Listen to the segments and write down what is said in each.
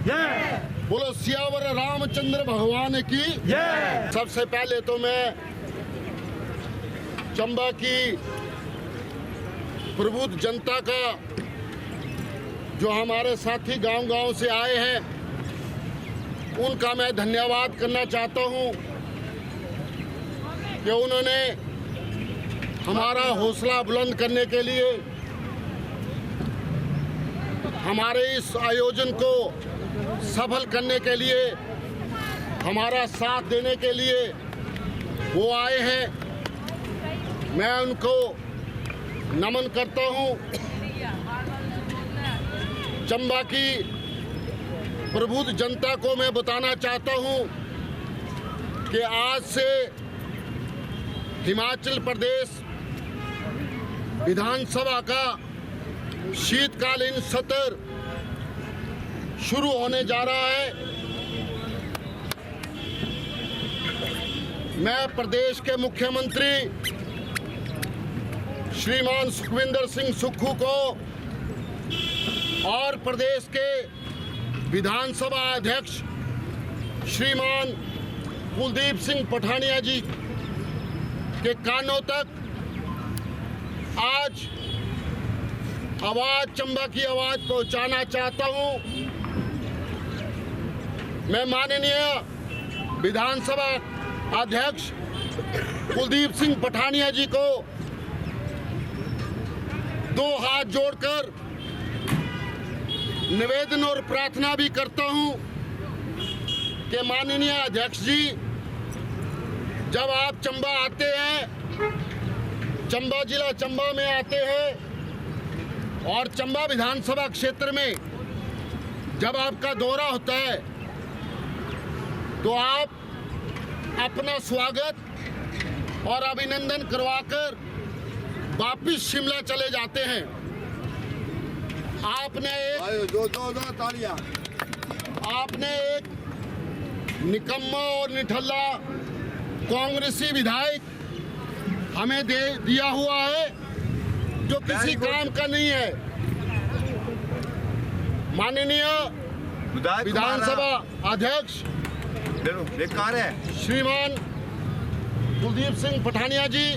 जय। बोलो सियावर रामचंद्र भगवान की जय। सबसे पहले तो मैं चंबा की प्रबुद्ध जनता का, जो हमारे साथी गांव-गांव से आए हैं, उनका मैं धन्यवाद करना चाहता हूं कि उन्होंने हमारा हौसला बुलंद करने के लिए, हमारे इस आयोजन को सफल करने के लिए, हमारा साथ देने के लिए वो आए हैं। मैं उनको नमन करता हूं। चंबा की प्रबुद्ध जनता को मैं बताना चाहता हूं कि आज से हिमाचल प्रदेश विधानसभा का शीतकालीन सत्र शुरू होने जा रहा है। मैं प्रदेश के मुख्यमंत्री श्रीमान सुखविंदर सिंह सुक्खू को और प्रदेश के विधानसभा अध्यक्ष श्रीमान कुलदीप सिंह पठानिया जी के कानों तक आज आवाज, चंबा की आवाज पहुंचाना चाहता हूं। मैं माननीय विधानसभा अध्यक्ष कुलदीप सिंह पठानिया जी को दो हाथ जोड़कर निवेदन और प्रार्थना भी करता हूं कि माननीय अध्यक्ष जी, जब आप चंबा आते हैं, चंबा जिला चंबा में आते हैं और चंबा विधानसभा क्षेत्र में जब आपका दौरा होता है तो आप अपना स्वागत और अभिनंदन करवाकर वापिस शिमला चले जाते हैं। आपने एक निकम्मा और निठल्ला कांग्रेसी विधायक हमें दिया हुआ है जो किसी काम का नहीं है। माननीय विधानसभा अध्यक्ष बेकार है श्रीमान कुलदीप सिंह पठानिया जी,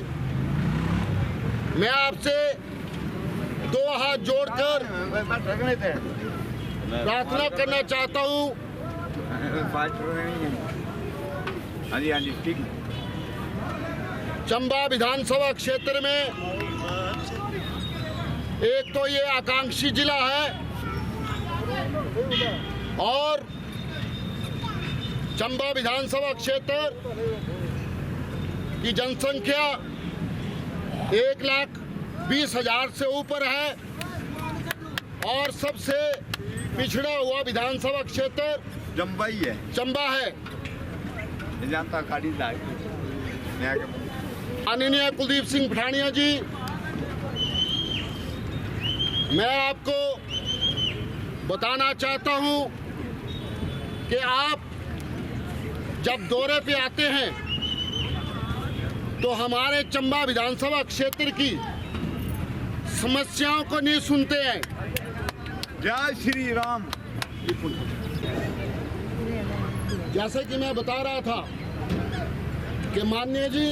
मैं आपसे दो हाथ जोड़कर प्रार्थना करना चाहता हूं। हाँ जी ठीक। चंबा विधानसभा क्षेत्र में एक तो ये आकांक्षी जिला है और चंबा विधानसभा क्षेत्र की जनसंख्या 1,20,000 से ऊपर है और सबसे पिछड़ा हुआ विधानसभा क्षेत्र चंबा ही है। चंबा है। जानता खाड़ी माननीय कुलदीप सिंह पठानिया जी, मैं आपको बताना चाहता हूं कि आप जब दौरे पे आते हैं तो हमारे चंबा विधानसभा क्षेत्र की समस्याओं को नहीं सुनते हैं। जय श्री राम। जैसे कि मैं बता रहा था कि माननीय जी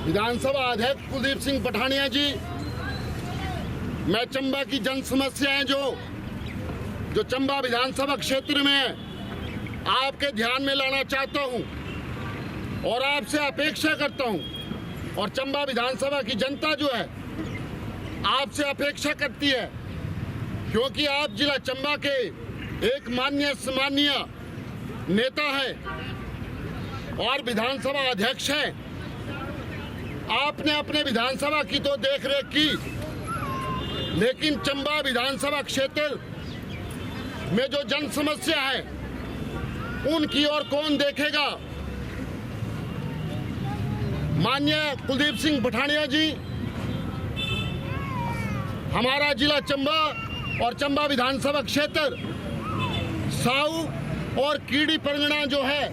विधानसभा अध्यक्ष कुलदीप सिंह पठानिया जी, मैं चंबा की जन समस्याएं जो चंबा विधानसभा क्षेत्र में आपके ध्यान में लाना चाहता हूं और आपसे अपेक्षा करता हूं और चंबा विधानसभा की जनता जो है आपसे अपेक्षा करती है, क्योंकि आप जिला चंबा के एक माननीय सम्मानीय नेता है और विधानसभा अध्यक्ष हैं। आपने अपने विधानसभा की तो देखरेख की, लेकिन चंबा विधानसभा क्षेत्र में जो जन समस्या है उनकी ओर कौन देखेगा। माननीय कुलदीप सिंह पठानिया जी, हमारा जिला चंबा और चंबा विधानसभा क्षेत्र साऊ और कीड़ी परगना जो है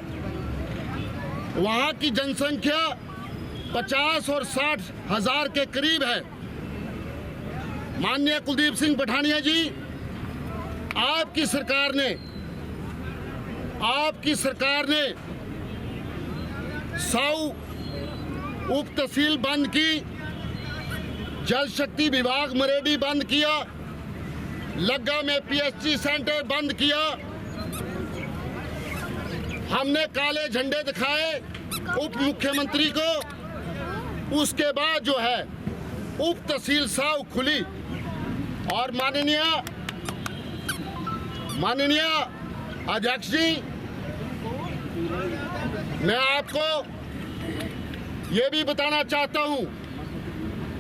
वहाँ की जनसंख्या 50 और 60 हजार के करीब है। माननीय कुलदीप सिंह पठानिया जी, आपकी सरकार ने साऊ उप तहसील बंद की, जल शक्ति विभाग मरेडी बंद किया, लग्गा में पीएचसी सेंटर बंद किया। हमने काले झंडे दिखाए उप मुख्यमंत्री को, उसके बाद जो है उप तहसील साऊ खुली। और माननीय अध्यक्ष जी, मैं आपको ये भी बताना चाहता हूं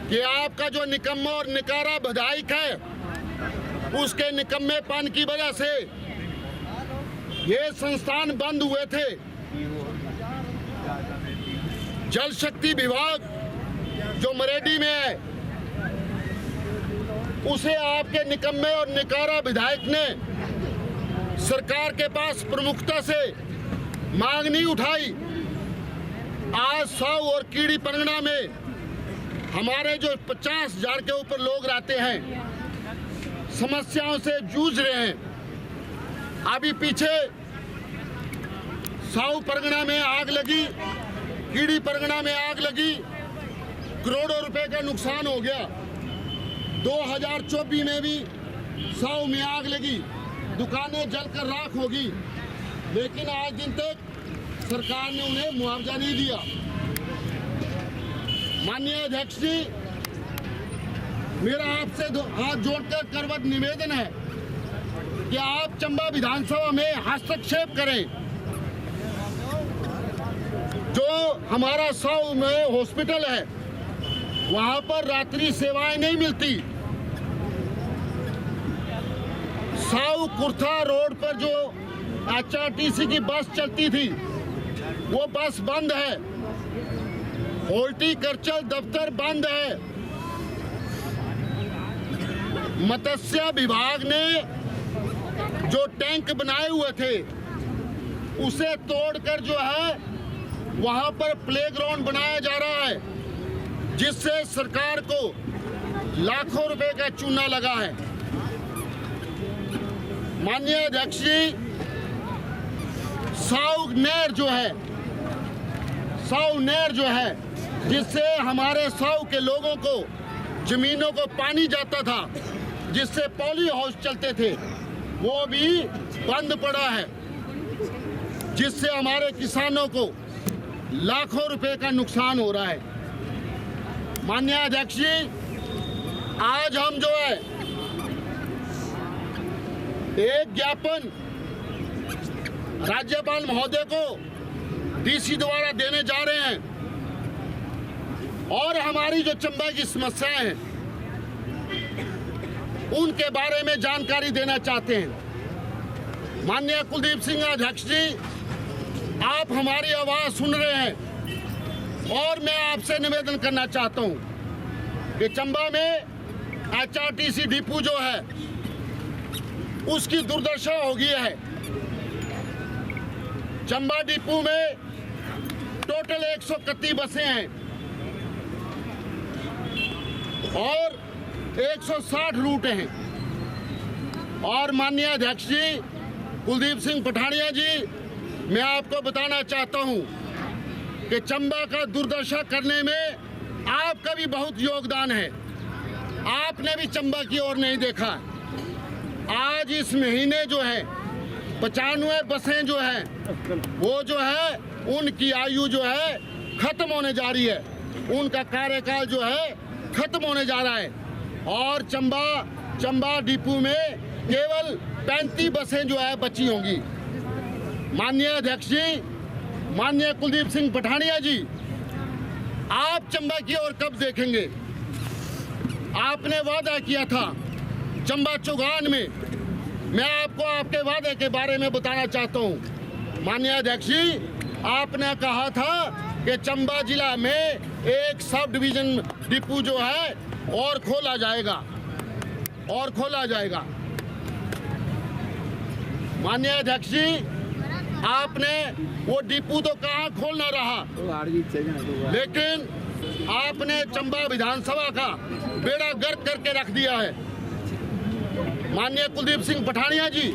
कि आपका जो निकम्मा और निकारा विधायक है, उसके निकम्मेपन की वजह से ये संस्थान बंद हुए थे। जल शक्ति विभाग जो मरेडी में है, उसे आपके निकम्मे और निकारा विधायक ने सरकार के पास प्रमुखता से मांग नहीं उठाई। आज साऊ और कीड़ी परगना में हमारे जो 50,000 के ऊपर लोग रहते हैं, समस्याओं से जूझ रहे हैं। अभी पीछे साऊ परगना में आग लगी, कीड़ी परगना में आग लगी, करोड़ों रुपए का नुकसान हो गया। 2024 में भी साऊ में आग लगी, दुकानें जलकर राख होगी, लेकिन आज दिन तक सरकार ने उन्हें मुआवजा नहीं दिया। माननीय अध्यक्ष जी, मेरा आपसे हाथ जोड़कर करवट निवेदन है कि आप चंबा विधानसभा में हस्तक्षेप करें। जो हमारा साऊ में हॉस्पिटल है, वहां पर रात्रि सेवाएं नहीं मिलती। साऊ कुर्था रोड पर जो HRTC की बस चलती थी, वो बस बंद है। हॉर्टिकल्चर दफ्तर बंद है। मत्स्य विभाग ने जो टैंक बनाए हुए थे, उसे तोड़कर जो है वहां पर प्लेग्राउंड बनाया जा रहा है, जिससे सरकार को लाखों रुपए का चूना लगा है। माननीय अध्यक्ष जी, साऊ नहर जो है, जिससे हमारे साऊ के लोगों को, जमीनों को पानी जाता था, जिससे पॉली हाउस चलते थे, वो भी बंद पड़ा है, जिससे हमारे किसानों को लाखों रुपए का नुकसान हो रहा है। माननीय अध्यक्ष जी, आज हम जो है एक ज्ञापन राज्यपाल महोदय को डीसी द्वारा देने जा रहे हैं और हमारी जो चंबा की समस्याएं हैं, उनके बारे में जानकारी देना चाहते हैं। माननीय कुलदीप सिंह अध्यक्ष जी, आप हमारी आवाज सुन रहे हैं और मैं आपसे निवेदन करना चाहता हूं कि चंबा में HRTC डिपो जो है, उसकी दुर्दशा हो गई है। चंबा डिपो में टोटल 131 बसें हैं और 160 रूट हैं। और माननीय अध्यक्ष जी कुलदीप सिंह पठानिया जी, मैं आपको बताना चाहता हूं कि चंबा का दुर्दशा करने में आपका भी बहुत योगदान है। आपने भी चंबा की ओर नहीं देखा। आज इस महीने जो है 95 बसें जो है, वो जो है उनकी आयु जो है खत्म होने जा रही है, उनका कार्यकाल जो है खत्म होने जा रहा है। और चंबा डिपो में केवल 35 बसें जो है बची होंगी। माननीय अध्यक्ष जी, माननीय कुलदीप सिंह पठानिया जी, आप चंबा की ओर कब देखेंगे? आपने वादा किया था चंबा चौगान में। मैं आपको आपके वादे के बारे में बताना चाहता हूं। माननीय अध्यक्ष जी, आपने कहा था कि चंबा जिला में एक सब डिवीजन डिपो जो है और खोला जाएगा। माननीय अध्यक्ष जी, आपने वो डिपो तो कहाँ खोलना रहा, लेकिन आपने चंबा विधानसभा का बेड़ा गर्क करके रख दिया है। माननीय कुलदीप सिंह पठानिया जी,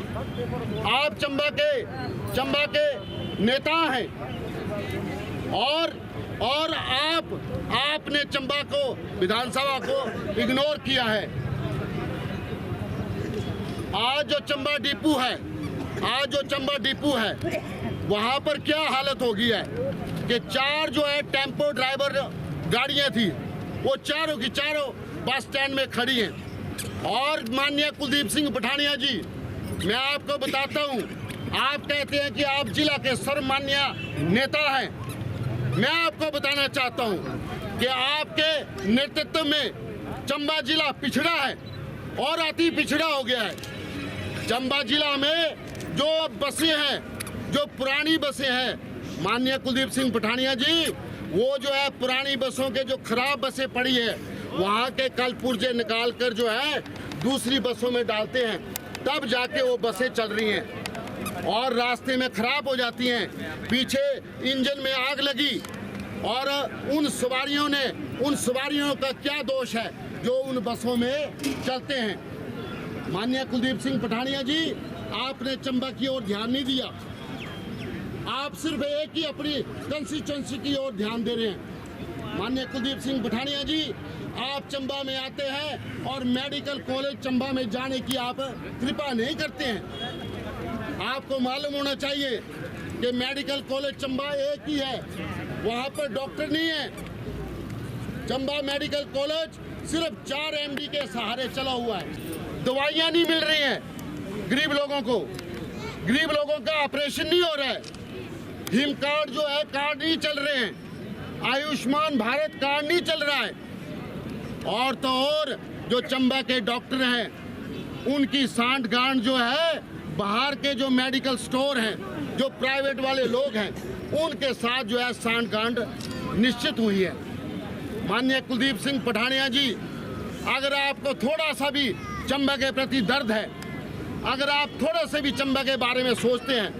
आप चंबा के नेता हैं और आपने चंबा को, विधानसभा को इग्नोर किया है। आज जो चंबा डिपू है वहां पर क्या हालत हो गई है कि 4 जो है टेम्पो ड्राइवर गाड़ियां थी, वो चारों की चारों बस स्टैंड में खड़ी हैं। और माननीय कुलदीप सिंह पठानिया जी, मैं आपको बताता हूं, आप कहते हैं कि आप जिला के सर्वमान्य नेता हैं। मैं आपको बताना चाहता हूं कि आपके नेतृत्व में चंबा जिला पिछड़ा है और अति पिछड़ा हो गया है। चंबा जिला में जो बसें हैं, जो पुरानी बसें हैं, माननीय कुलदीप सिंह पठानिया जी, वो जो है पुरानी बसों के जो खराब बसें पड़ी है, वहाँ के कल पुर्जे निकाल कर जो है दूसरी बसों में डालते हैं, तब जाके वो बसें चल रही हैं और रास्ते में खराब हो जाती हैं। पीछे इंजन में आग लगी और उन सवारियों का क्या दोष है जो उन बसों में चलते हैं। माननीय कुलदीप सिंह पठानिया जी, आपने चंबा की ओर ध्यान नहीं दिया। आप सिर्फ एक ही अपनी कंस्टिट्यूएंसी की ओर ध्यान दे रहे हैं। माननीय कुलदीप सिंह पठानिया जी, आप चंबा में आते हैं और मेडिकल कॉलेज चंबा में जाने की आप कृपा नहीं करते हैं। आपको मालूम होना चाहिए कि मेडिकल कॉलेज चंबा एक ही है, वहाँ पर डॉक्टर नहीं है। चंबा मेडिकल कॉलेज सिर्फ 4 MD के सहारे चला हुआ है। दवाइयाँ नहीं मिल रही हैं गरीब लोगों को, गरीब लोगों का ऑपरेशन नहीं हो रहा है, हिम कार्ड जो है कार्ड नहीं चल रहे हैं, आयुष्मान भारत कार्ड नहीं चल रहा है। और तो और जो चंबा के डॉक्टर हैं, उनकी सांठ-गांठ जो है बाहर के जो मेडिकल स्टोर हैं, जो प्राइवेट वाले लोग हैं, उनके साथ जो है सांठ-गांठ निश्चित हुई है। माननीय कुलदीप सिंह पठानिया जी, अगर आपको थोड़ा सा भी चंबा के प्रति दर्द है, अगर आप थोड़ा सा भी चंबा के बारे में सोचते हैं,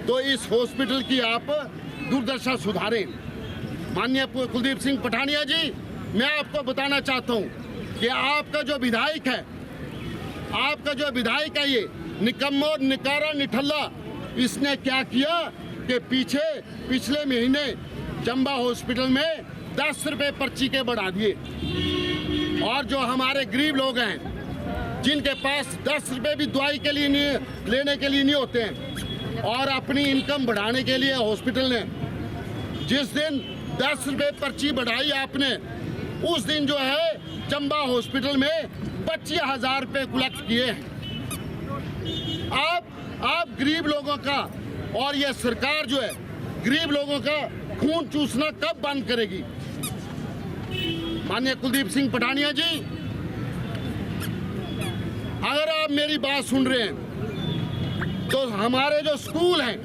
तो इस हॉस्पिटल की आप दुर्दशा सुधारें। माननीय कुलदीप सिंह पठानिया जी, मैं आपको बताना चाहता हूं कि आपका जो विधायक है ये निकम्मा और निकारा निठल्ला, इसने क्या किया कि पिछले महीने चंबा हॉस्पिटल में 10 रुपए पर्ची के बढ़ा दिए। और जो हमारे गरीब लोग हैं, जिनके पास 10 रुपए भी दवाई के लिए लेने के लिए नहीं होते हैं, और अपनी इनकम बढ़ाने के लिए हॉस्पिटल ने जिस दिन 10 रुपए पर्ची बढ़ाई आपने, उस दिन जो है चंबा हॉस्पिटल में 25,000 रुपए कलेक्ट किए हैं। आप गरीब लोगों का और ये सरकार जो है गरीब लोगों का खून चूसना कब बंद करेगी? माननीय कुलदीप सिंह पठानिया जी, अगर आप मेरी बात सुन रहे हैं, तो हमारे जो स्कूल हैं,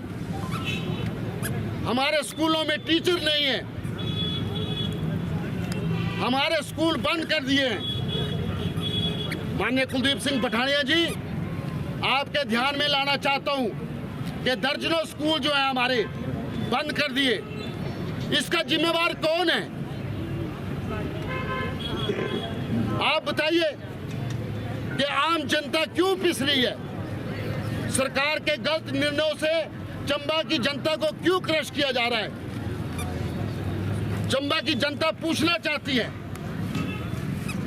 हमारे स्कूलों में टीचर नहीं है, हमारे स्कूल बंद कर दिए हैं। माननीय कुलदीप सिंह पठानिया जी, आपके ध्यान में लाना चाहता हूं कि दर्जनों स्कूल जो है हमारे बंद कर दिए। इसका जिम्मेवार कौन है? आप बताइए कि आम जनता क्यों पिस रही है? सरकार के गलत निर्णयों से चंबा की जनता को क्यों क्रश किया जा रहा है? चंबा की जनता पूछना चाहती है।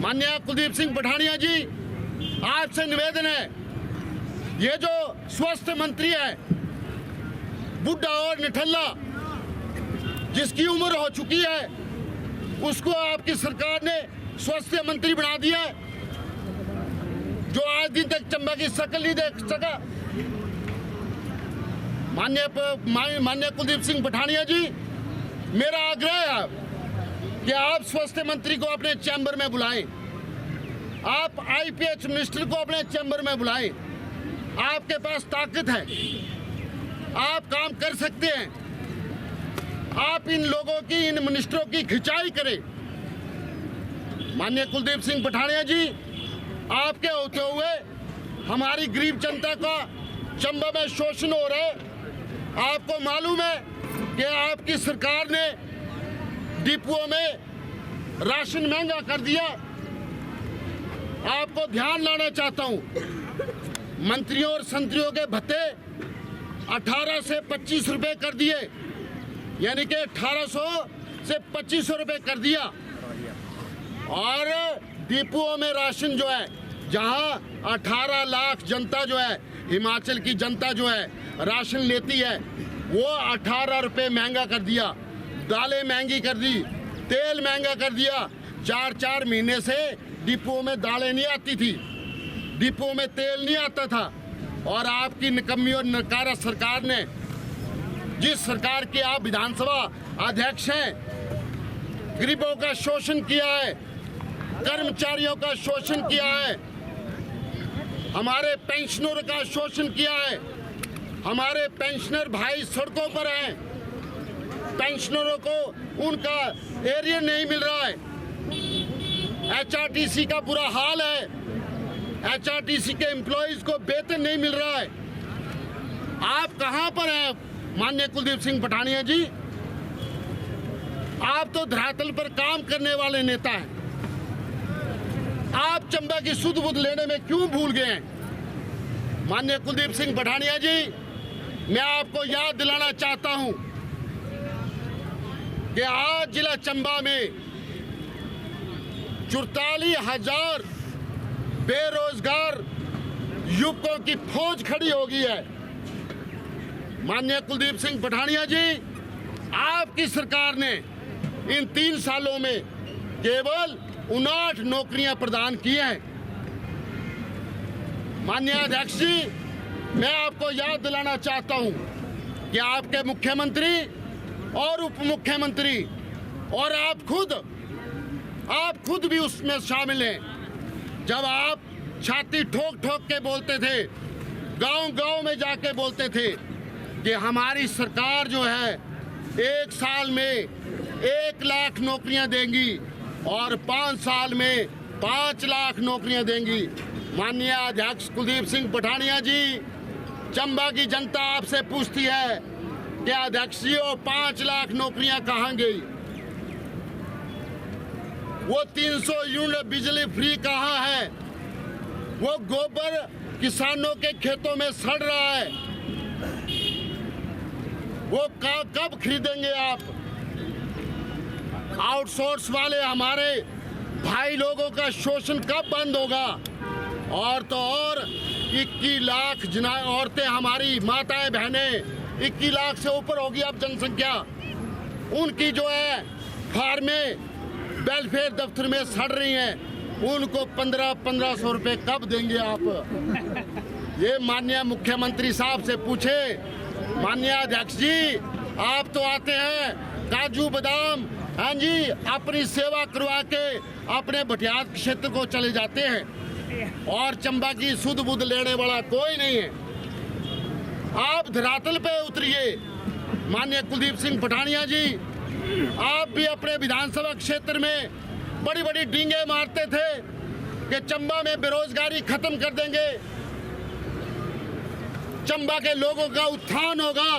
माननीय कुलदीप सिंह पठानिया जी, आपसे निवेदन है, ये जो स्वास्थ्य मंत्री है बुड्ढा और निठल्ला, जिसकी उम्र हो चुकी है, उसको आपकी सरकार ने स्वास्थ्य मंत्री बना दिया है, जो आज दिन तक चंबा की शक्ल नहीं देख सका। माननीय कुलदीप सिंह पठानिया जी, मेरा आग्रह है कि आप स्वास्थ्य मंत्री को अपने चैम्बर में बुलाएं, आप IPH मिनिस्टर को अपने चैम्बर में बुलाएं। आपके पास ताकत है, आप काम कर सकते हैं। आप इन लोगों की, इन मिनिस्टरों की खिंचाई करें। माननीय कुलदीप सिंह पठानिया जी, आपके होते हुए हमारी गरीब जनता का चंबा में शोषण हो रहा है। आपको मालूम है कि आपकी सरकार ने डिपुओं में राशन महंगा कर दिया। आपको ध्यान लाना चाहता हूं मंत्रियों और संतरियों के भत्ते 18 से 25 रुपए कर दिए, यानी कि 1800 से 2500 रुपए कर दिया। और डिपुओं में राशन जो है, जहां 18 लाख जनता जो है, हिमाचल की जनता जो है राशन लेती है, वो 18 रुपए महंगा कर दिया। दालें महंगी कर दी, तेल महंगा कर दिया। 4-4 महीने से डिपुओं में दालें नहीं आती थी, डिपुओं में तेल नहीं आता था। और आपकी निकम्मी और नकारा सरकार ने, जिस सरकार के आप विधानसभा अध्यक्ष हैं, गरीबों का शोषण किया है, कर्मचारियों का शोषण किया है, हमारे पेंशनरों का शोषण किया है। हमारे पेंशनर भाई सड़कों पर हैं, पेंशनरों को उनका एरियर नहीं मिल रहा है। HRTC का बुरा हाल है, HRTC के एम्प्लॉइज को वेतन नहीं मिल रहा है। आप कहां पर हैं माननीय कुलदीप सिंह पठानिया जी? आप तो धरातल पर काम करने वाले नेता हैं। आप चंबा की सुध बुध लेने में क्यों भूल गए हैं? माननीय कुलदीप सिंह पठानिया जी, मैं आपको याद दिलाना चाहता हूं कि आज जिला चंबा में 44,000 बेरोजगार युवकों की फौज खड़ी हो गई है। माननीय कुलदीप सिंह पठानिया जी, आपकी सरकार ने इन 3 सालों में केवल 59 नौकरियां प्रदान की हैं। माननीय अध्यक्ष जी, मैं आपको याद दिलाना चाहता हूं कि आपके मुख्यमंत्री और उप मुख्यमंत्री और आप खुद भी उसमें शामिल हैं। जब आप छाती ठोक ठोक के बोलते थे, गांव-गांव में जाके बोलते थे कि हमारी सरकार जो है 1 साल में 1 लाख नौकरियां देंगी और 5 साल में 5 लाख नौकरियां देंगी। माननीय अध्यक्ष कुलदीप सिंह पठानिया जी, चंबा की जनता आपसे पूछती है कि अध्यक्ष जी, वो 5 लाख नौकरियां कहां गई? वो 300 यूनिट बिजली फ्री कहां है? वो गोबर किसानों के खेतों में सड़ रहा है, वो कब खरीदेंगे आप? आउटसोर्स वाले हमारे भाई लोगों का शोषण कब बंद होगा? और तो और 21 लाख औरतें, हमारी माताएं बहनें, 21 लाख से ऊपर होगी अब जनसंख्या, उनकी जो है फार्में वेलफेयर दफ्तर में सड़ रही हैं। उनको 1500 रुपए कब देंगे आप? ये माननीय मुख्यमंत्री साहब से पूछे। माननीय अध्यक्ष जी, आप तो आते हैं काजू बादाम, हाँ जी, अपनी सेवा करवा के अपने भटियात क्षेत्र को चले जाते हैं और चंबा की सुध बुध लेने वाला कोई नहीं है। आप धरातल पे उतरिए। माननीय कुलदीप सिंह पठानिया जी, आप भी अपने विधानसभा क्षेत्र में बड़ी बड़ी डींगे मारते थे कि चंबा में बेरोजगारी खत्म कर देंगे, चंबा के लोगों का उत्थान होगा,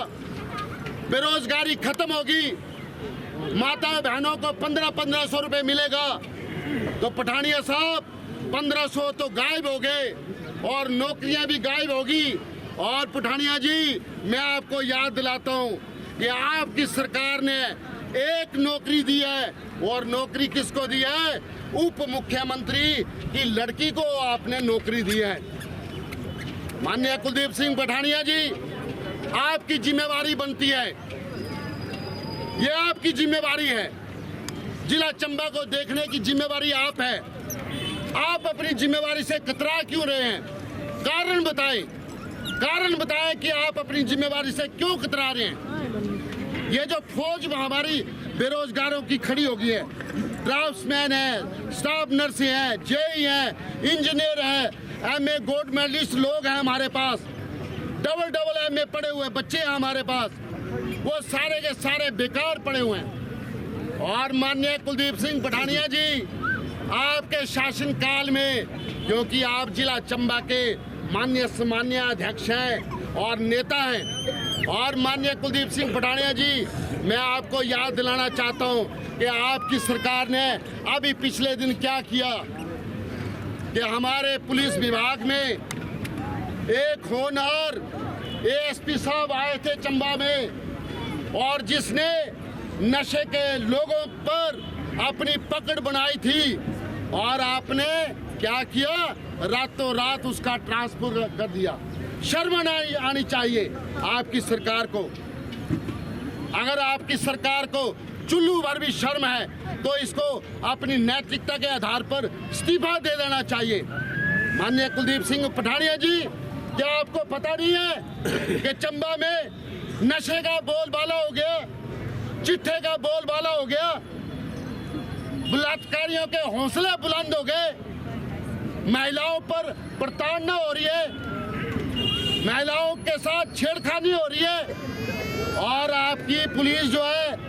बेरोजगारी खत्म होगी, माता बहनों को 1500 रुपए मिलेगा। तो पठानिया साहब, 1500 तो गायब हो गए और नौकरियां भी गायब होगी। और पठानिया जी, मैं आपको याद दिलाता हूं कि आपकी सरकार ने 1 नौकरी दी है, और नौकरी किसको दी है? उप मुख्यमंत्री की लड़की को आपने नौकरी दी है। माननीय कुलदीप सिंह पठानिया जी, आपकी जिम्मेवारी बनती है, ये आपकी जिम्मेवारी है, जिला चंबा को देखने की जिम्मेवारी आप है। आप अपनी जिम्मेवारी से कतरा क्यों रहे हैं? कारण बताएं कि आप अपनी जिम्मेवारी से क्यों कतरा रहे हैं। ये जो फौज हमारी बेरोजगारों की खड़ी हो गई है, ड्राफ्ट्समैन है, स्टाफ नर्स हैं, जेई हैं, इंजीनियर हैं, MA गोल्ड मेडलिस्ट लोग हैं हमारे पास, डबल MA पढ़े हुए बच्चे हैं हमारे पास, वो सारे के सारे बेकार पड़े हुए हैं। और माननीय कुलदीप सिंह पठानिया जी, आपके शासनकाल में, क्योंकि आप जिला चंबा के माननीय अध्यक्ष हैं और नेता हैं, और माननीय कुलदीप सिंह पठानिया जी, मैं आपको याद दिलाना चाहता हूं कि आपकी सरकार ने अभी पिछले दिन क्या किया कि हमारे पुलिस विभाग में एक होनहार एएसपी साहब आए थे चंबा में और जिसने नशे के लोगों पर अपनी पकड़ बनाई थी और आपने क्या किया, रातों रात उसका ट्रांसफर कर दिया। शर्म आनी चाहिए आपकी सरकार को। अगर आपकी सरकार को चुल्लू भर भी शर्म है तो इसको अपनी नैतिकता के आधार पर इस्तीफा दे देना चाहिए। माननीय कुलदीप सिंह पठानिया जी, क्या आपको पता नहीं है कि चंबा में नशे का बोलबाला हो गया, चिट्ठे का बोलबाला हो गया, बलात्कारियों के हौसले बुलंद हो गए, महिलाओं पर प्रताड़ना हो रही है, महिलाओं के साथ छेड़खानी हो रही है और आपकी पुलिस जो है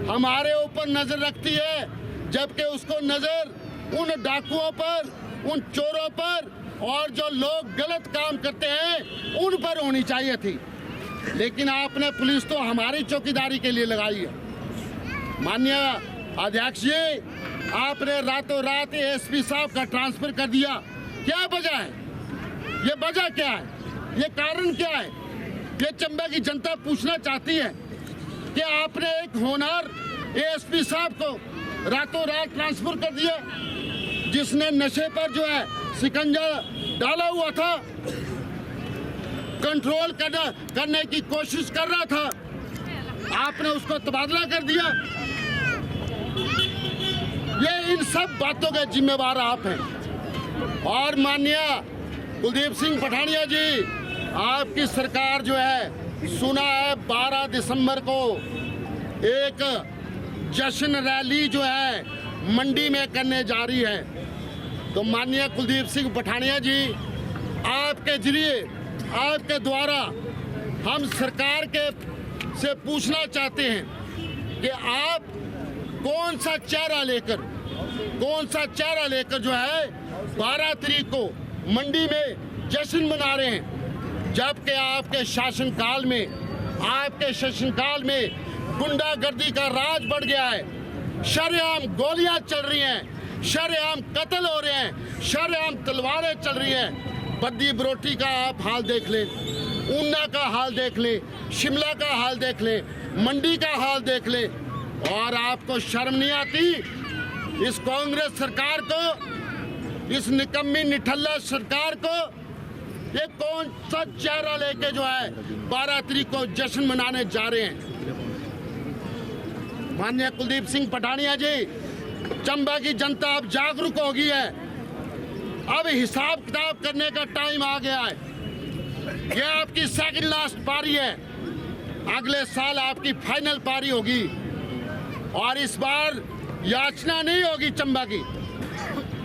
हमारे ऊपर नजर रखती है, जबकि उसको नजर उन डाकुओं पर, उन चोरों पर और जो लोग गलत काम करते हैं उन पर होनी चाहिए थी। लेकिन आपने पुलिस तो हमारी चौकीदारी के लिए लगाई है। माननीय अध्यक्ष जी, आपने रातों रात एएसपी साहब का ट्रांसफर कर दिया। क्या वजह है? ये वजह क्या है? ये कारण क्या है? ये चंबा की जनता पूछना चाहती है कि आपने एक होनहार एएसपी साहब को रातों रात ट्रांसफर कर दिया, जिसने नशे पर जो है शिकंजा डाला हुआ था, कंट्रोल करने की कोशिश कर रहा था, आपने उसको तबादला कर दिया। ये इन सब बातों के जिम्मेवार आप हैं। और माननीय कुलदीप सिंह पठानिया जी, आपकी सरकार जो है, सुना है 12 दिसंबर को एक जश्न रैली जो है मंडी में करने जा रही है। तो माननीय कुलदीप सिंह पठानिया जी, आपके जरिए, आपके द्वारा हम सरकार के से पूछना चाहते हैं कि आप कौन सा चेहरा लेकर जो है 12 तारीख को मंडी में जश्न मना रहे हैं, जबकि आपके शासनकाल में गुंडागर्दी का राज बढ़ गया है, शरेआम गोलियां चल रही हैं, शरेआम कत्ल हो रहे हैं, शरेआम तलवारें चल रही हैं। बद्दी बरोटी का आप हाल देख लें, ऊना का हाल देख लें, शिमला का हाल देख लें, मंडी का हाल देख लें, और आपको शर्म नहीं आती? इस कांग्रेस सरकार को, इस निकम्मी निठल्ला सरकार को, ये कौन सा चेहरा लेके जो है 12 तारीख को जश्न मनाने जा रहे हैं? माननीय कुलदीप सिंह पठानिया जी, चंबा की जनता अब जागरूक हो गई है। अब हिसाब किताब करने का टाइम आ गया है। ये आपकी सेकंड लास्ट पारी है, अगले साल आपकी फाइनल पारी होगी और इस बार याचना नहीं होगी चंबा की,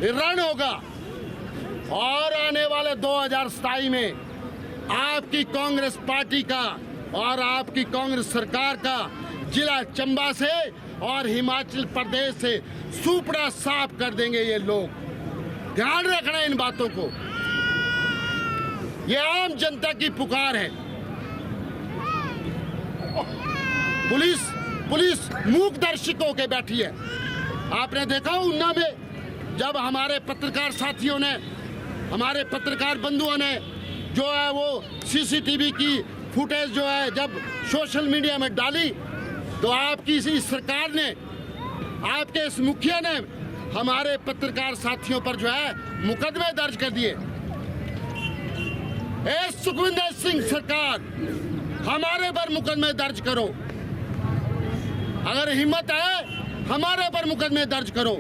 रण होगा। और आने वाले 2027 में आपकी कांग्रेस पार्टी का और आपकी कांग्रेस सरकार का जिला चंबा से और हिमाचल प्रदेश से सुपड़ा साफ कर देंगे ये लोग। ध्यान रखना इन बातों को। ये आम जनता की पुकार है। पुलिस मूक दर्शक होकर बैठी है। आपने देखा ऊना में जब हमारे पत्रकार साथियों ने, हमारे पत्रकार बंधुओं ने जो है वो सीसीटीवी की फुटेज जो है जब सोशल मीडिया में डाली, तो आपकी इसी सरकार ने, आपके इस मुखिया ने हमारे पत्रकार साथियों पर जो है मुकदमे दर्ज कर दिए। सुखविंदर सिंह सरकार, हमारे पर मुकदमे दर्ज करो, अगर हिम्मत है हमारे पर मुकदमे दर्ज करो।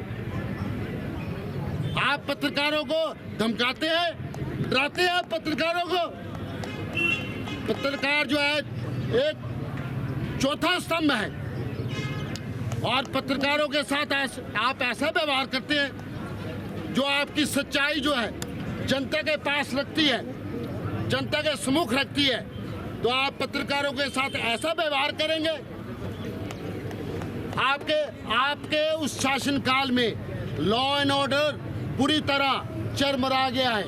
आप पत्रकारों को धमकाते हैं, डराते हैं पत्रकारों को। पत्रकार जो है एक चौथा स्तंभ है और पत्रकारों के साथ आप ऐसा व्यवहार करते हैं जो आपकी सच्चाई जो है जनता के पास रखती है, जनता के सम्मुख रखती है, तो आप पत्रकारों के साथ ऐसा व्यवहार करेंगे? आपके उस शासनकाल में लॉ एंड ऑर्डर पूरी तरह चरमरा गया है,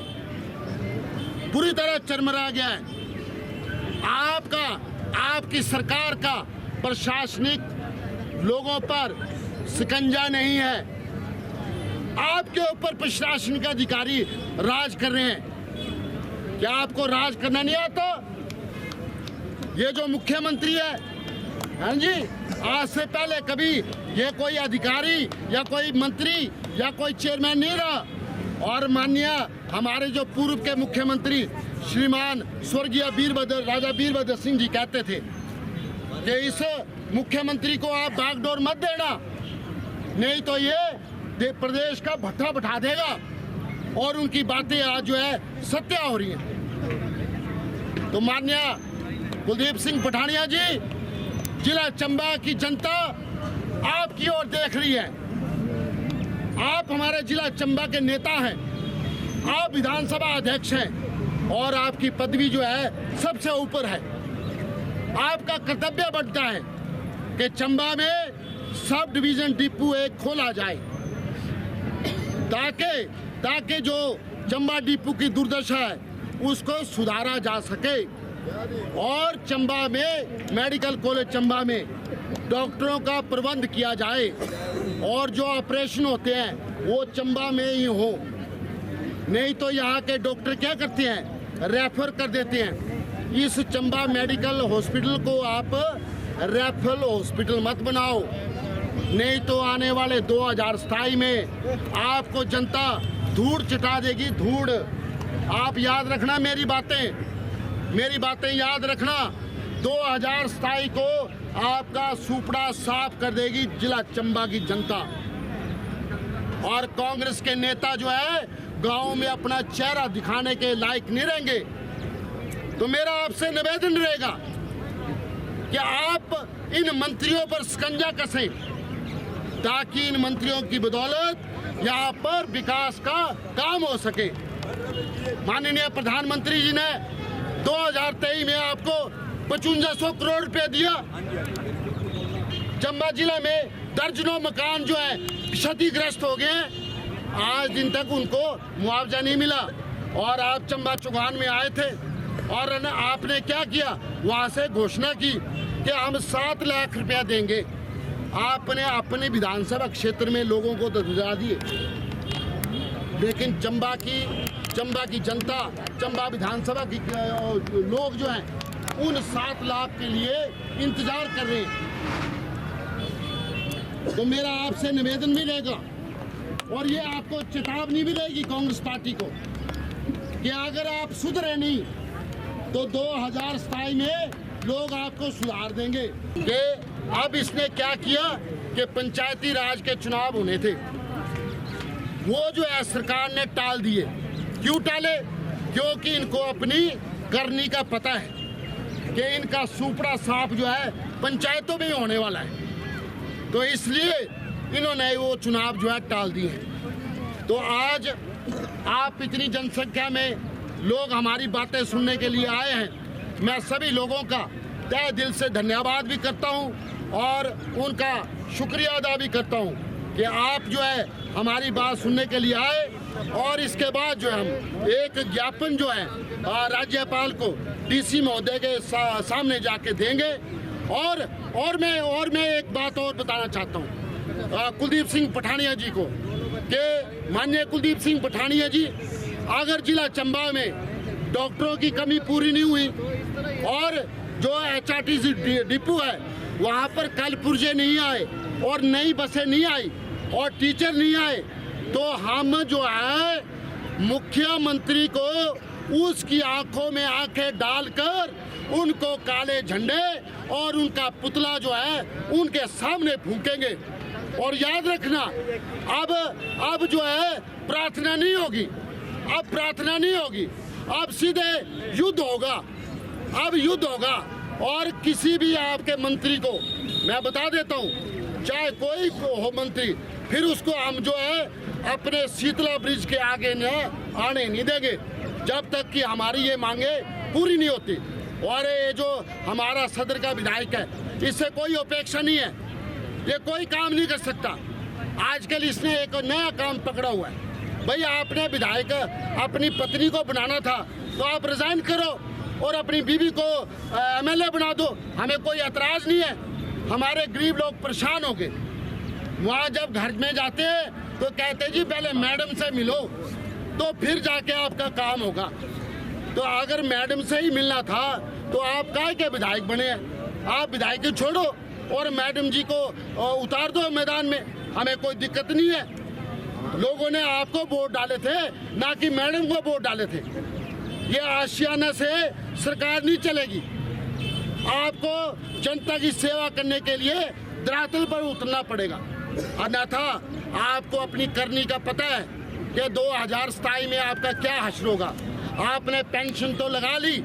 पूरी तरह चरमरा गया है। आपकी सरकार का प्रशासनिक लोगों पर शिकंजा नहीं है, आपके ऊपर प्रशासनिक अधिकारी राज कर रहे हैं। क्या आपको राज करना नहीं आता? ये जो मुख्यमंत्री है, हाँ जी, आज से पहले कभी ये कोई अधिकारी या कोई मंत्री या कोई चेयरमैन नहीं रहा। और माननीय हमारे जो पूर्व के मुख्यमंत्री श्रीमान स्वर्गीय राजा वीरभद्र सिंह जी कहते थे कि इस मुख्यमंत्री को आप बागडोर मत देना, नहीं तो ये प्रदेश का भट्ठा बैठा देगा। और उनकी बातें आज जो है सत्य हो रही हैं। तो माननीय कुलदीप सिंह पठानिया जी, जिला चंबा की जनता आपकी ओर देख रही है। आप हमारे जिला चंबा के नेता हैं, आप विधानसभा अध्यक्ष हैं और आपकी पदवी जो है सबसे ऊपर है। आपका कर्तव्य बनता है कि चंबा में सब डिवीजन डिपो एक खोला जाए ताकि जो चंबा डिपो की दुर्दशा है उसको सुधारा जा सके और चंबा में मेडिकल कॉलेज चंबा में डॉक्टरों का प्रबंध किया जाए और जो ऑपरेशन होते हैं वो चंबा में ही हो। नहीं तो यहाँ के डॉक्टर क्या करते हैं, रेफर कर देते हैं। इस चंबा मेडिकल हॉस्पिटल को आप रेफरल हॉस्पिटल मत बनाओ, नहीं तो आने वाले 2027 में आपको जनता धूड़ चटा देगी, धूड़। आप याद रखना मेरी बातें याद रखना। 2027 को आपका सुपड़ा साफ कर देगी जिला चंबा की जनता। और कांग्रेस के नेता जो है गांव में अपना चेहरा दिखाने के लायक नहीं रहेंगे। तो मेरा आपसे निवेदन रहेगा कि आप इन मंत्रियों पर शिकंजा कसें ताकि इन मंत्रियों की बदौलत यहाँ पर विकास का काम हो सके। माननीय प्रधानमंत्री जी ने 2023 में आपको 5500 करोड़ रुपए दिया। चंबा जिले में दर्जनों मकान जो है क्षतिग्रस्त हो गए, आज दिन तक उनको मुआवजा नहीं मिला। और आप चंबा चौगान में आए थे और आपने क्या किया, वहां से घोषणा की कि हम 7 लाख रुपया देंगे। आपने अपने विधानसभा क्षेत्र में लोगों को तो दिला दिए, लेकिन चंबा की जनता, चंबा विधानसभा की लोग जो हैं उन 7 लाख के लिए इंतजार कर रहे हैं। तो मेरा आपसे निवेदन भी रहेगा और ये आपको चेतावनी भी रहेगी कांग्रेस पार्टी को कि अगर आप सुधरे नहीं तो 2027 में लोग आपको सुधार देंगे। कि अब इसने क्या किया कि पंचायती राज के चुनाव होने थे, वो जो है सरकार ने टाल दिए। क्यों टाले? क्योंकि इनको अपनी करनी का पता है कि इनका सुपड़ा साफ जो है पंचायतों में ही होने वाला है, तो इसलिए इन्होंने वो चुनाव जो है टाल दिए हैं। तो आज आप इतनी जनसंख्या में लोग हमारी बातें सुनने के लिए आए हैं, मैं सभी लोगों का तहे दिल से धन्यवाद भी करता हूं और उनका शुक्रिया अदा भी करता हूं कि आप जो है हमारी बात सुनने के लिए आए। और इसके बाद जो हम एक ज्ञापन जो है राज्यपाल को, डीसी महोदय के सामने जाके देंगे। और मैं एक बात और बताना चाहता हूँ कुलदीप सिंह पठानिया जी को कि माननीय कुलदीप सिंह पठानिया जी, अगर जिला चंबा में डॉक्टरों की कमी पूरी नहीं हुई और जो HRTC डिपो है वहाँ पर कल पुर्जे नहीं आए और नई बसें नहीं आई और टीचर नहीं आए, तो हम जो है मुख्यमंत्री को उसकी आंखों में आंखें डालकर उनको काले झंडे और उनका पुतला जो है उनके सामने फूंकेंगे। और याद रखना, अब जो है प्रार्थना नहीं होगी, अब प्रार्थना नहीं होगी, अब सीधे युद्ध होगा। अब युद्ध होगा और किसी भी आपके मंत्री को मैं बता देता हूँ, चाहे कोई हो मंत्री, फिर उसको हम जो है अपने शीतला ब्रिज के आगे न आने नहीं देंगे जब तक कि हमारी ये मांगे पूरी नहीं होती। और ये जो हमारा सदर का विधायक है, इससे कोई अपेक्षा नहीं है, ये कोई काम नहीं कर सकता। आजकल इसने एक नया काम पकड़ा हुआ है। भाई आपने विधायक अपनी पत्नी को बनाना था तो आप रिजाइन करो और अपनी बीवी को MLA बना दो, हमें कोई एतराज़ नहीं है। हमारे गरीब लोग परेशान हो गए, वहाँ जब घर में जाते हैं तो कहते जी पहले मैडम से मिलो तो फिर जाके आपका काम होगा। तो अगर मैडम से ही मिलना था तो आप काहे के विधायक बने? आप विधायक छोड़ो और मैडम जी को उतार दो मैदान में, हमें कोई दिक्कत नहीं है। लोगों ने आपको वोट डाले थे, ना कि मैडम को वोट डाले थे। ये आशियाना से सरकार नहीं चलेगी। आपको जनता की सेवा करने के लिए धरातल पर उतरना पड़ेगा, अन्यथा आपको अपनी करनी का पता है कि 2027 में आपका क्या हश्र होगा। आपने पेंशन तो लगा ली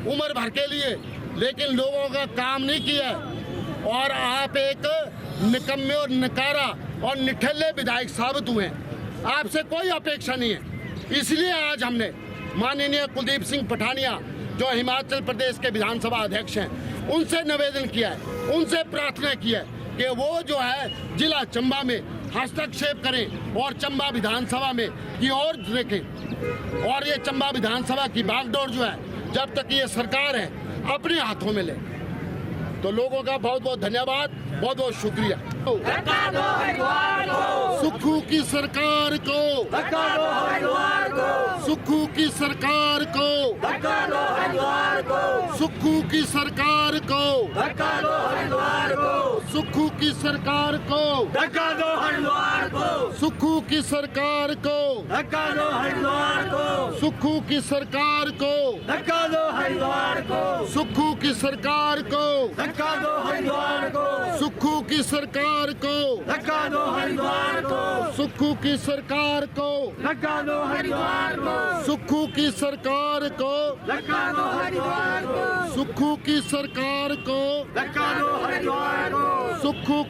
उम्र भर के लिए, लेकिन लोगों का काम नहीं किया और आप एक निकम्मे और नकारा और निठल्ले विधायक साबित हुए। आपसे कोई अपेक्षा नहीं है। इसलिए आज हमने माननीय कुलदीप सिंह पठानिया जो हिमाचल प्रदेश के विधानसभा अध्यक्ष हैं, उनसे निवेदन किया है, उनसे प्रार्थना की है कि वो जो है जिला चंबा में हस्तक्षेप करें और चंबा विधानसभा में की ओर देखें और ये चंबा विधानसभा की बागडोर जो है जब तक ये सरकार है अपने हाथों में ले। तो लोगों का बहुत बहुत धन्यवाद, बहुत बहुत शुक्रिया। सुक्खू की सरकार को, सुक्खू की सरकार को, सुक्खू की सरकार को, सुक्खू की सरकार को, सुक्खू की सरकार को, सुक्खू की सरकार को, सुक्खू की सरकार को, सुक्खू की सरकार को, सुक्खू की सरकार को, सुक्खू की सरकार को, सुक्खू की सरकार को, सुक्खू की सरकार को, सुक्खू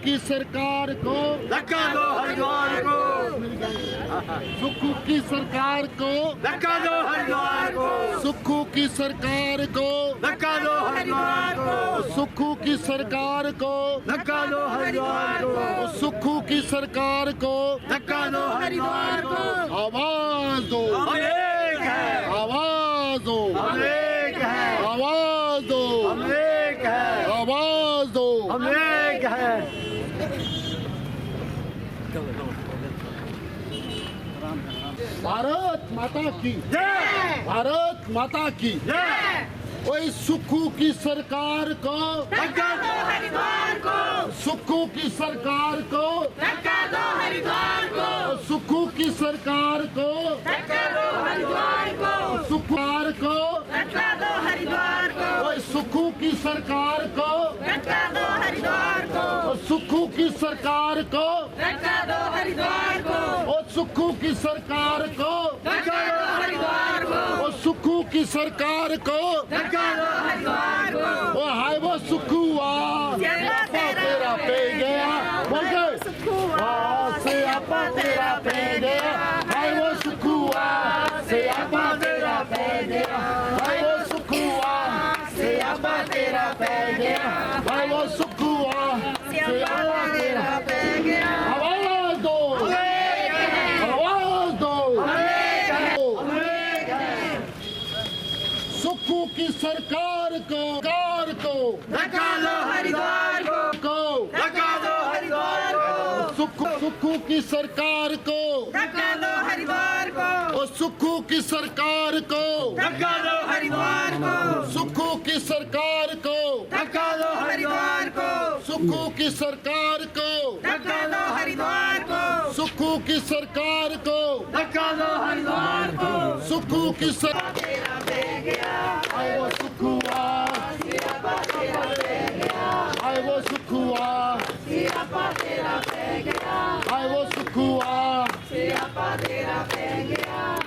की सरकार को, सुक्खू की सरकार को, सुक्खू की सरकार को, सुक्खू की सरकार को, आवाज दो, आवाज दो, आवाज दो, आवाज दो। भारत माता की जय, भारत माता की जय। ओए सुक्खू की सरकार को, सुक्खू की सरकार को, सुक्खू की सरकार को, सुक्खू को, ओए सुक्खू की सरकार को, सुक्खू की सरकार को, और सुक्खू की सरकार को, और सुक्खू की सरकार को, ओ हाय वो सुक्खू तेरा पे गया, बोल के से आपा तेरा पे गया, हाय वो सुक्खू से आपा तेरा पे गया, हाय वो सुक्खू से आपा तेरा पे गया, हाय वो सुक्खू से आपा तेरा पे गया। आवाज दो, आवाज दो। सुक्खू की सरकार को, हरिद्वार को, सुक्खू की सरकार को, हरिद्वार को, और सुक्खू की सरकार को, हरिद्वार को, सुक्खू की सरकार को, हरिद्वार को, सुक्खू की सरकार को, हरिद्वार को, सुक्खू की सरकार को, हरिद्वार को, सुक्खू की सरकार, आए वो सुक्खू आए वो सुक्खू आए वो सुक्खू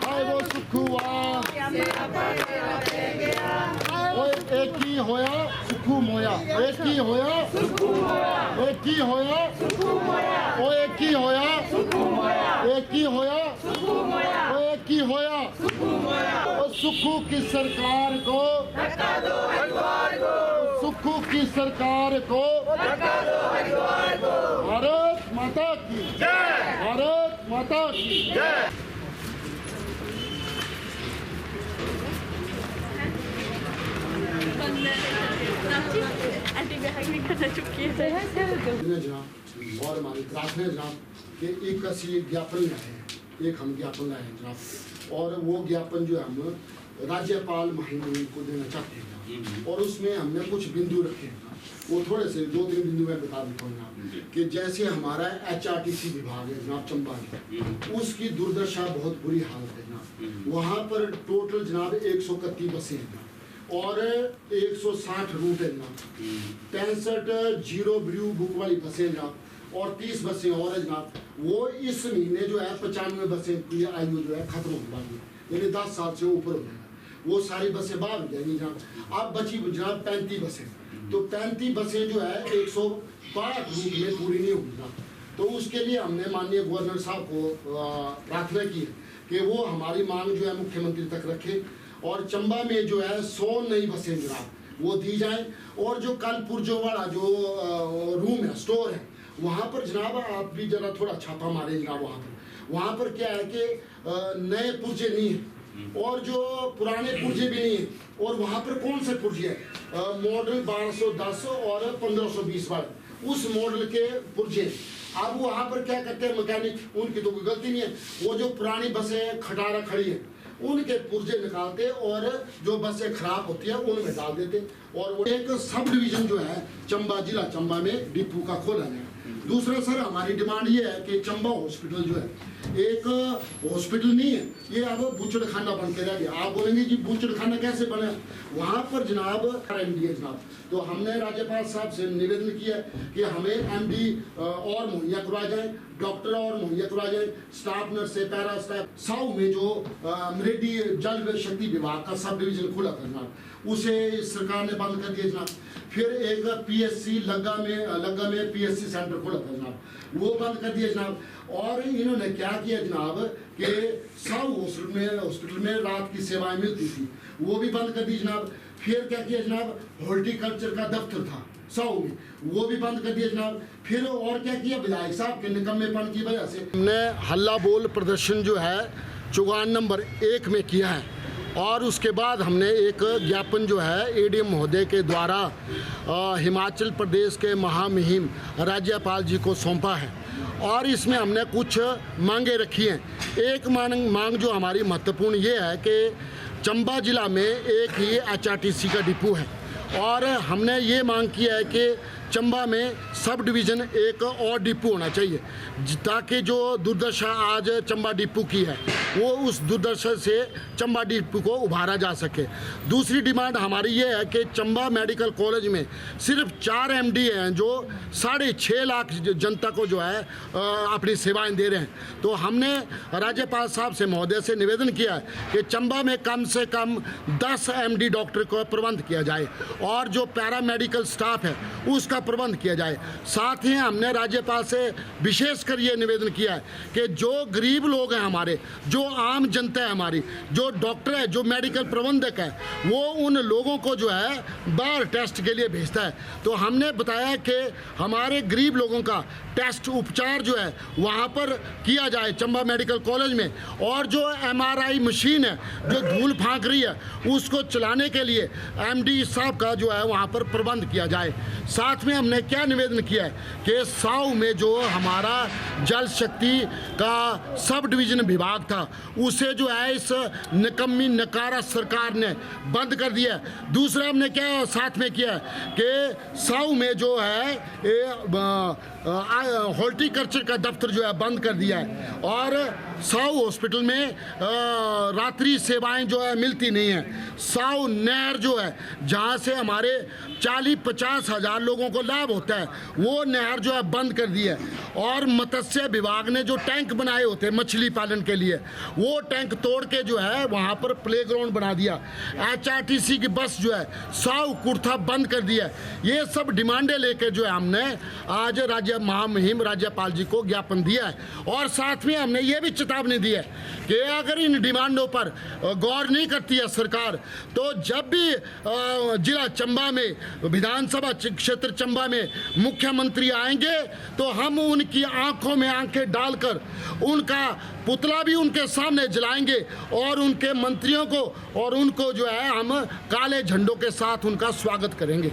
आए वो सुक्खू एक ही होया सुक्खू मोया, एक ही होया, एक ही होया, ओ एक ही होया, एक ही होया, ओ एक ही होया। और सुक्खू की सरकार को, सुक्खू की सरकार को, भारत माता की जय, भारत माता की जय। और हमारी प्रार्थना जनाब कि एक ज्ञापन लाए हैं, एक हम ज्ञापन लाए हैं जनाब, और वो ज्ञापन जो हम राज्यपाल महामहिम को देना चाहते हैं और उसमें हमने कुछ बिंदु रखे हैं। वो थोड़े से 2-3 बिंदु मैं बता देता हूँ जनाब कि जैसे हमारा HRTC विभाग है जनाब चंबा में, उसकी दुर्दशा बहुत बुरी हालत है जनाब। वहाँ पर टोटल जनाब 131 बसें हैं और 160 रूट है जनाब, 65 जीरो ब्रू बुक वाली बसें जनाब और 30 बसें और है जनाब। वो इस महीने जो है 95 बसें की आयु जो है खत्म होने वाली है, यानी 10 साल से ऊपर हो जाएगा। वो सारी बसें बाहर हो जाएंगी जनाब। अब बची जनाब 35 बसें, तो 35 बसें जो है 105 रूट में पूरी नहीं होगी जनाब। तो उसके लिए हमने माननीय गवर्नर साहब को प्रार्थना की है कि वो हमारी मांग जो है मुख्यमंत्री तक रखें और चंबा में जो है 100 नई बसें जनाब वो दी जाएं। और जो कल पुर्जों वाला जो रूम है, स्टोर है, वहाँ पर जनाब आप भी जरा थोड़ा छापा मारें जनाब। वहाँ पर क्या है कि नए पुर्जे नहीं हैं और जो पुराने पुर्जे भी नहीं हैं। और वहाँ पर कौन से पुर्जे हैं, मॉडल 1210 और 1520 वाले उस मॉडल के पुर्जे। अब वहाँ पर क्या करते हैं मैकेनिक, उनकी तो कोई गलती नहीं है, वो जो पुरानी बसें खटारा खड़ी है उनके पुर्जे निकालते और जो बसें खराब होती है उनमें डाल देते। और वो एक सब डिवीजन जो है चंबा जिला चंबा में डिपो का खोला गया। दूसरा सर हमारी डिमांड ये है कि चंबा हॉस्पिटल जो है एक हॉस्पिटल नहीं है, ये अब बूचड़खाना बन के रह गया। आप बोलेंगे कि बूचड़खाना कैसे बना, वहाँ पर जनाब MD है जनाब। तो हमने राज्यपाल साहब से निवेदन किया कि हमें MD और मुहैया करवाए जाए, डॉक्टर और मुहैया करवाए जाए, स्टाफ नर्स से पैरा स्टाफ। साउ में जो मृदी जल शक्ति विभाग का सब डिवीजन खुला था जनाब, उसे सरकार ने बंद कर दिया जनाब। फिर एक PSC लग्गा में PSC सेंटर खुला था जनाब, वो बंद कर दिया जनाब। और इन्होंने क्या किया जनाब कि साउ हॉस्पिटल में रात की सेवाएं मिलती थी, वो भी बंद कर दी जनाब। फिर क्या किया जनाब, हॉर्टिकल्चर का दफ्तर था साउ में, वो भी बंद कर दिया जनाब। फिर और क्या किया, विधायक साहब के निकम्मेपन की वजह से हमने हल्ला बोल प्रदर्शन जो है चौगान नंबर 1 में किया है। और उसके बाद हमने एक ज्ञापन जो है ADM महोदय के द्वारा हिमाचल प्रदेश के महामहिम राज्यपाल जी को सौंपा है और इसमें हमने कुछ मांगे रखी हैं। एक मांग जो हमारी महत्वपूर्ण ये है कि चंबा जिला में एक ही HRTC का डिपो है और हमने ये मांग की है कि चंबा में सब डिवीज़न एक और डिपो होना चाहिए ताकि जो दुर्दशा आज चंबा डिपो की है वो उस दुर्दशा से चंबा डिपो को उभारा जा सके। दूसरी डिमांड हमारी ये है कि चंबा मेडिकल कॉलेज में सिर्फ 4 MD हैं जो 6.5 लाख जनता को जो है अपनी सेवाएं दे रहे हैं। तो हमने राज्यपाल साहब से महोदय से निवेदन किया है कि चंबा में कम से कम 10 MD डॉक्टर को प्रबंध किया जाए और जो पैरामेडिकल स्टाफ है उसका प्रबंध किया जाए। साथ ही हमने राज्यपाल से विशेषकर ये निवेदन किया है कि जो गरीब लोग हैं हमारे, जो आम जनता है हमारी, जो डॉक्टर है, जो मेडिकल प्रबंधक है, वो उन लोगों को जो है बाहर टेस्ट के लिए भेजता है। तो हमने बताया कि हमारे गरीब लोगों का टेस्ट उपचार जो है वहाँ पर किया जाए चंबा मेडिकल कॉलेज में। और जो MRI मशीन है जो धूल फांक रही है उसको चलाने के लिए MD साहब का जो है वहाँ पर प्रबंध किया जाए। साथ में हमने क्या निवेदन किया है कि साउ में जो हमारा जल शक्ति का सब डिवीज़न विभाग था उसे जो है इस निकम्मी नकारा सरकार ने बंद कर दिया। दूसरा हमने क्या साथ में किया कि साउ में जो है हॉर्टिकल्चर का दफ्तर जो है बंद कर दिया है और साउ हॉस्पिटल में रात्रि सेवाएं जो है मिलती नहीं हैं। साउ नहर जो है जहाँ से हमारे 40-50 हज़ार लोगों को लाभ होता है वो नहर जो है बंद कर दी है। और मत्स्य विभाग ने जो टैंक बनाए होते हैं मछली पालन के लिए वो टैंक तोड़ के जो है वहाँ पर प्लेग्राउंड बना दिया। HRTC की बस जो है साउ कुर्था बंद कर दिया। ये सब डिमांडें लेकर जो है हमने आज राज्य महामहिम राज्यपाल जी को ज्ञापन दिया है। और साथ में हमने ये भी चेतावनी दी है कि अगर इन डिमांडों पर गौर नहीं करती है सरकार तो जब भी जिला चंबा में विधानसभा क्षेत्र चंबा में मुख्यमंत्री आएंगे तो हम उनकी आंखों में आंखें डालकर उनका पुतला भी उनके सामने जलाएंगे और उनके मंत्रियों को और उनको जो है हम काले झंडों के साथ उनका स्वागत करेंगे।